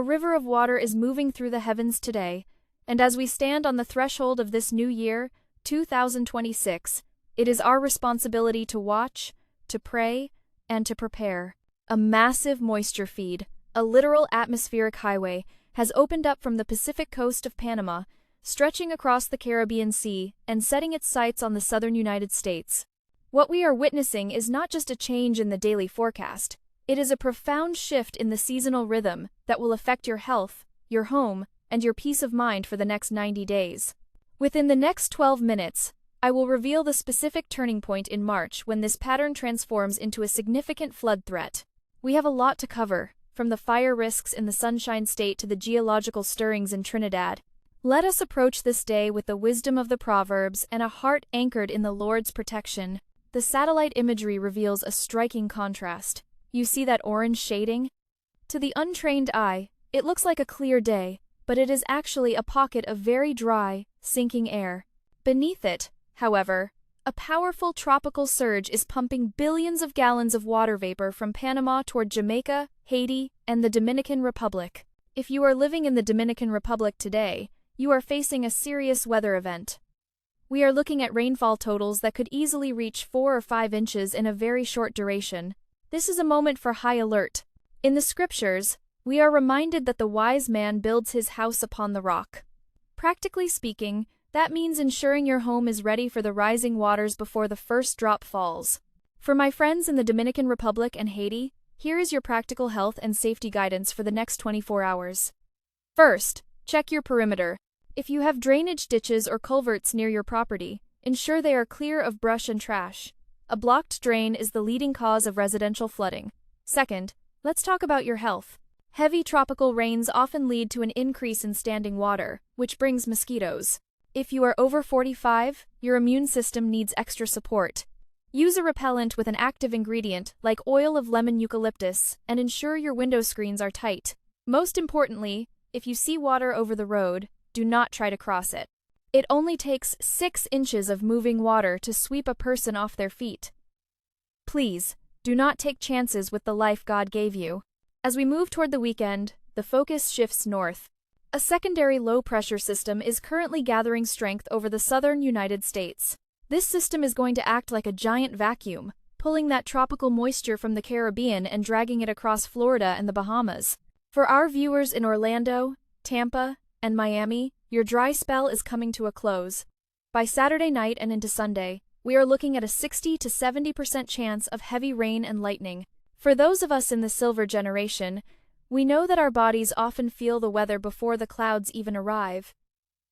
A river of water is moving through the heavens today, and as we stand on the threshold of this new year, 2026, it is our responsibility to watch, to pray, and to prepare. A massive moisture feed, a literal atmospheric highway, has opened up from the Pacific coast of Panama, stretching across the Caribbean Sea and setting its sights on the southern United States. What we are witnessing is not just a change in the daily forecast, it is a profound shift in the seasonal rhythm that will affect your health, your home, and your peace of mind for the next 90 days. Within the next 12 minutes, I will reveal the specific turning point in March when this pattern transforms into a significant flood threat. We have a lot to cover, from the fire risks in the Sunshine State to the geological stirrings in Trinidad. Let us approach this day with the wisdom of the Proverbs and a heart anchored in the Lord's protection. The satellite imagery reveals a striking contrast. You see that orange shading? To the untrained eye, it looks like a clear day, but it is actually a pocket of very dry, sinking air. Beneath it, however, a powerful tropical surge is pumping billions of gallons of water vapor from Panama toward Jamaica, Haiti, and the Dominican Republic. If you are living in the Dominican Republic today, you are facing a serious weather event. We are looking at rainfall totals that could easily reach 4 or 5 inches in a very short duration. This is a moment for high alert. In the scriptures, we are reminded that the wise man builds his house upon the rock. Practically speaking, that means ensuring your home is ready for the rising waters before the first drop falls. For my friends in the Dominican Republic and Haiti, here is your practical health and safety guidance for the next 24 hours. First, check your perimeter. If you have drainage ditches or culverts near your property, ensure they are clear of brush and trash. A blocked drain is the leading cause of residential flooding. Second, let's talk about your health. Heavy tropical rains often lead to an increase in standing water, which brings mosquitoes. If you are over 45, your immune system needs extra support. Use a repellent with an active ingredient like oil of lemon eucalyptus and ensure your window screens are tight. Most importantly, if you see water over the road, do not try to cross it. It only takes 6 inches of moving water to sweep a person off their feet. Please, do not take chances with the life God gave you. As we move toward the weekend, the focus shifts north. A secondary low-pressure system is currently gathering strength over the southern United States. This system is going to act like a giant vacuum, pulling that tropical moisture from the Caribbean and dragging it across Florida and the Bahamas. For our viewers in Orlando, Tampa, and Miami, your dry spell is coming to a close. By Saturday night and into Sunday, we are looking at a 60 to 70% chance of heavy rain and lightning. For those of us in the silver generation, we know that our bodies often feel the weather before the clouds even arrive.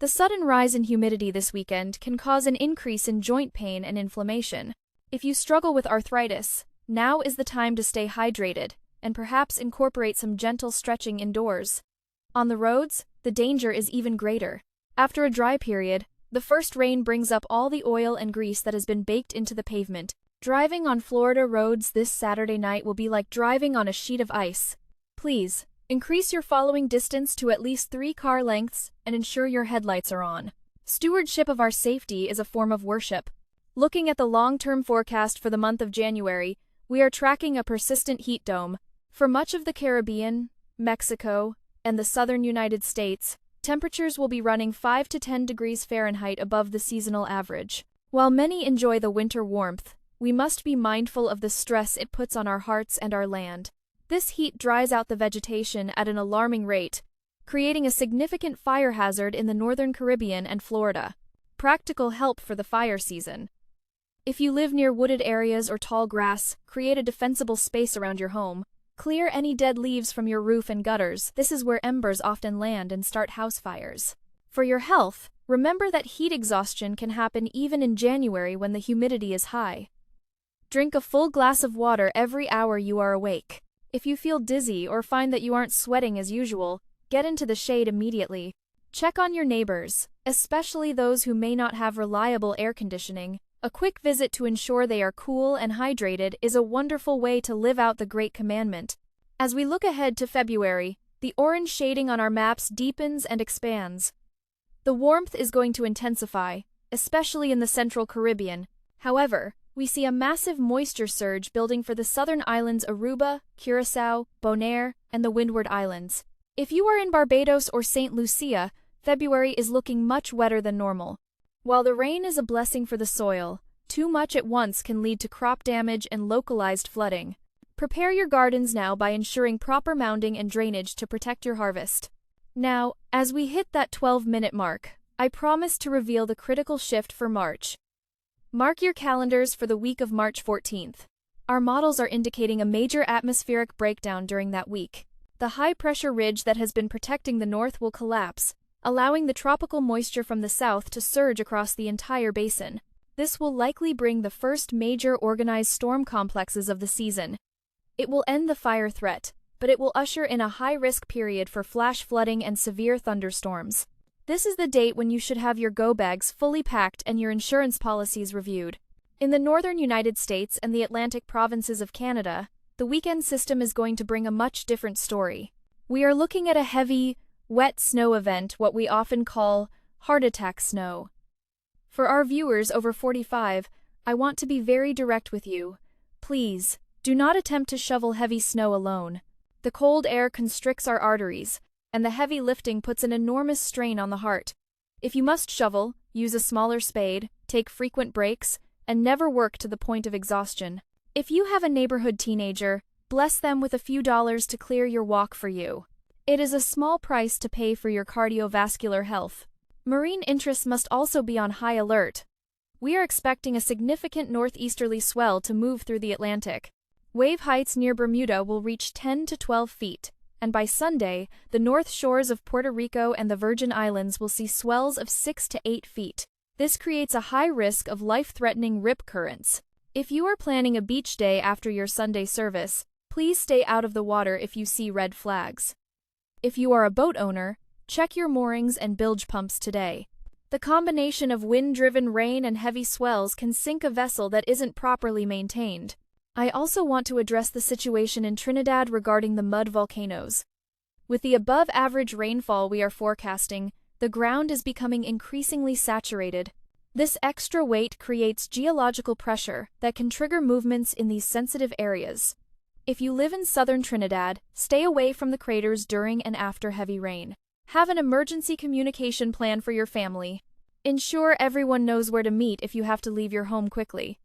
The sudden rise in humidity this weekend can cause an increase in joint pain and inflammation. If you struggle with arthritis, now is the time to stay hydrated and perhaps incorporate some gentle stretching indoors. On the roads, the danger is even greater. After a dry period, the first rain brings up all the oil and grease that has been baked into the pavement. Driving on Florida roads this Saturday night will be like driving on a sheet of ice. Please, increase your following distance to at least 3 car lengths and ensure your headlights are on. Stewardship of our safety is a form of worship. Looking at the long-term forecast for the month of January, we are tracking a persistent heat dome. For much of the Caribbean, Mexico, and the southern United States, temperatures will be running 5 to 10 degrees Fahrenheit above the seasonal average. While many enjoy the winter warmth, we must be mindful of the stress it puts on our hearts and our land. This heat dries out the vegetation at an alarming rate, creating a significant fire hazard in the northern Caribbean and Florida. Practical help for the fire season. If you live near wooded areas or tall grass, create a defensible space around your home. Clear any dead leaves from your roof and gutters. This is where embers often land and start house fires. For your health, remember that heat exhaustion can happen even in January when the humidity is high. Drink a full glass of water every hour you are awake. If you feel dizzy or find that you aren't sweating as usual, get into the shade immediately. Check on your neighbors, especially those who may not have reliable air conditioning. A quick visit to ensure they are cool and hydrated is a wonderful way to live out the Great Commandment. As we look ahead to February, the orange shading on our maps deepens and expands. The warmth is going to intensify, especially in the central Caribbean. However, we see a massive moisture surge building for the southern islands Aruba, Curacao, Bonaire, and the Windward Islands. If you are in Barbados or St. Lucia, February is looking much wetter than normal. While the rain is a blessing for the soil, too much at once can lead to crop damage and localized flooding. Prepare your gardens now by ensuring proper mounding and drainage to protect your harvest. Now, as we hit that 12-minute mark, I promise to reveal the critical shift for March. Mark your calendars for the week of March 14th. Our models are indicating a major atmospheric breakdown during that week. The high-pressure ridge that has been protecting the north will collapse, allowing the tropical moisture from the south to surge across the entire basin. This will likely bring the first major organized storm complexes of the season. It will end the fire threat, but it will usher in a high-risk period for flash flooding and severe thunderstorms. This is the date when you should have your go bags fully packed and your insurance policies reviewed. In the northern United States and the Atlantic provinces of Canada, the weekend system is going to bring a much different story. We are looking at a heavy, wet snow event, what we often call heart attack snow. For our viewers over 45, I want to be very direct with you. Please, do not attempt to shovel heavy snow alone. The cold air constricts our arteries, and the heavy lifting puts an enormous strain on the heart. If you must shovel, use a smaller spade, take frequent breaks, and never work to the point of exhaustion. If you have a neighborhood teenager, bless them with a few dollars to clear your walk for you. It is a small price to pay for your cardiovascular health. Marine interests must also be on high alert. We are expecting a significant northeasterly swell to move through the Atlantic. Wave heights near Bermuda will reach 10 to 12 feet, and by Sunday, the north shores of Puerto Rico and the Virgin Islands will see swells of 6 to 8 feet. This creates a high risk of life-threatening rip currents. If you are planning a beach day after your Sunday service, please stay out of the water if you see red flags. If you are a boat owner, check your moorings and bilge pumps today. The combination of wind-driven rain and heavy swells can sink a vessel that isn't properly maintained. I also want to address the situation in Trinidad regarding the mud volcanoes. With the above-average rainfall we are forecasting, the ground is becoming increasingly saturated. This extra weight creates geological pressure that can trigger movements in these sensitive areas. If you live in southern Trinidad, stay away from the craters during and after heavy rain. Have an emergency communication plan for your family. Ensure everyone knows where to meet if you have to leave your home quickly.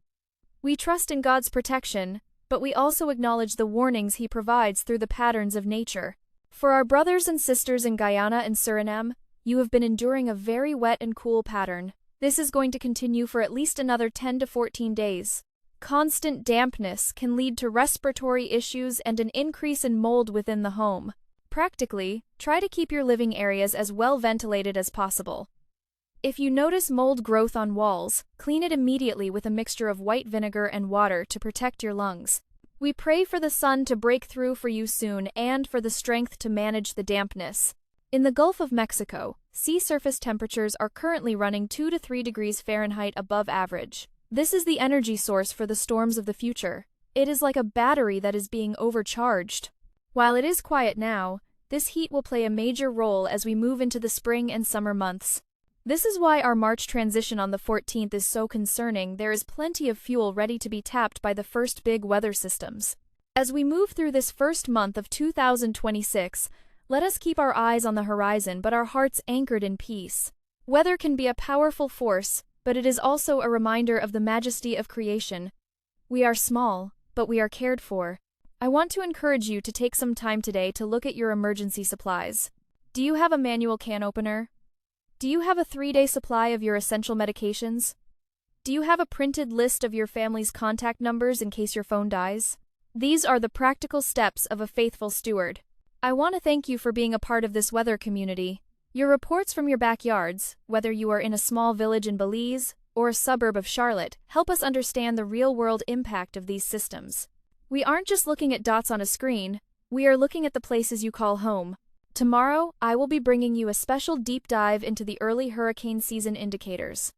We trust in God's protection, but we also acknowledge the warnings He provides through the patterns of nature. For our brothers and sisters in Guyana and Suriname, you have been enduring a very wet and cool pattern. This is going to continue for at least another 10 to 14 days. Constant dampness can lead to respiratory issues and an increase in mold within the home. Practically, try to keep your living areas as well ventilated as possible. If you notice mold growth on walls, clean it immediately with a mixture of white vinegar and water to protect your lungs. We pray for the sun to break through for you soon and for the strength to manage the dampness. In the Gulf of Mexico, sea surface temperatures are currently running 2 to 3 degrees Fahrenheit above average. This is the energy source for the storms of the future. It is like a battery that is being overcharged. While it is quiet now, this heat will play a major role as we move into the spring and summer months. This is why our March transition on the 14th is so concerning. There is plenty of fuel ready to be tapped by the first big weather systems. As we move through this first month of 2026, let us keep our eyes on the horizon but our hearts anchored in peace. Weather can be a powerful force, but it is also a reminder of the majesty of creation. We are small, but we are cared for. I want to encourage you to take some time today to look at your emergency supplies. Do you have a manual can opener? Do you have a 3-day supply of your essential medications? Do you have a printed list of your family's contact numbers in case your phone dies? These are the practical steps of a faithful steward. I want to thank you for being a part of this weather community. Your reports from your backyards, whether you are in a small village in Belize or a suburb of Charlotte, help us understand the real-world impact of these systems. We aren't just looking at dots on a screen, we are looking at the places you call home. Tomorrow, I will be bringing you a special deep dive into the early hurricane season indicators.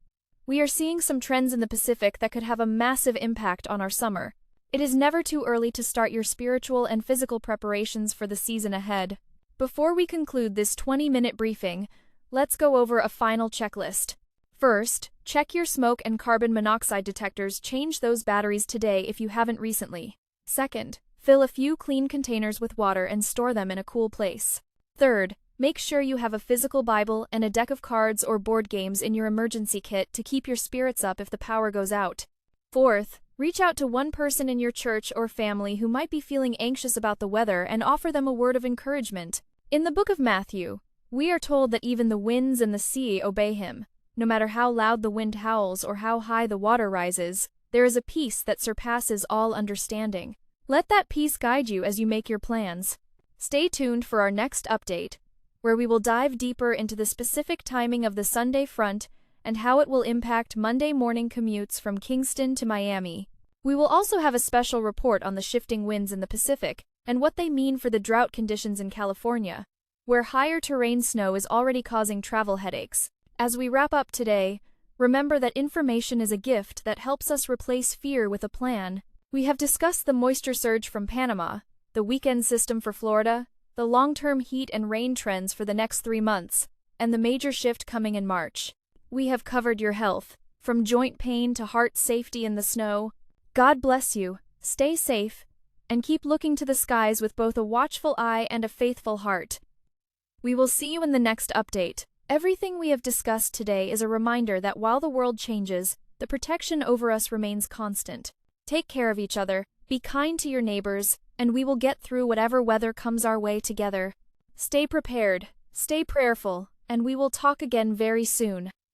We are seeing some trends in the Pacific that could have a massive impact on our summer. It is never too early to start your spiritual and physical preparations for the season ahead. Before we conclude this 20-minute briefing, let's go over a final checklist. First, check your smoke and carbon monoxide detectors. Change those batteries today if you haven't recently. Second, fill a few clean containers with water and store them in a cool place. Third, make sure you have a physical Bible and a deck of cards or board games in your emergency kit to keep your spirits up if the power goes out. Fourth, reach out to one person in your church or family who might be feeling anxious about the weather and offer them a word of encouragement. In the book of Matthew, we are told that even the winds and the sea obey him. No matter how loud the wind howls or how high the water rises, there is a peace that surpasses all understanding. Let that peace guide you as you make your plans. Stay tuned for our next update, where we will dive deeper into the specific timing of the Sunday front and how it will impact Monday morning commutes from Kingston to Miami. We will also have a special report on the shifting winds in the Pacific and what they mean for the drought conditions in California, where higher terrain snow is already causing travel headaches. As we wrap up today, remember that information is a gift that helps us replace fear with a plan. We have discussed the moisture surge from Panama, the weekend system for Florida, the long-term heat and rain trends for the next 3 months, and the major shift coming in March. We have covered your health, from joint pain to heart safety in the snow. God bless you, stay safe, and keep looking to the skies with both a watchful eye and a faithful heart. We will see you in the next update. Everything we have discussed today is a reminder that while the world changes, the protection over us remains constant. Take care of each other, be kind to your neighbors, and we will get through whatever weather comes our way together. Stay prepared, stay prayerful, and we will talk again very soon.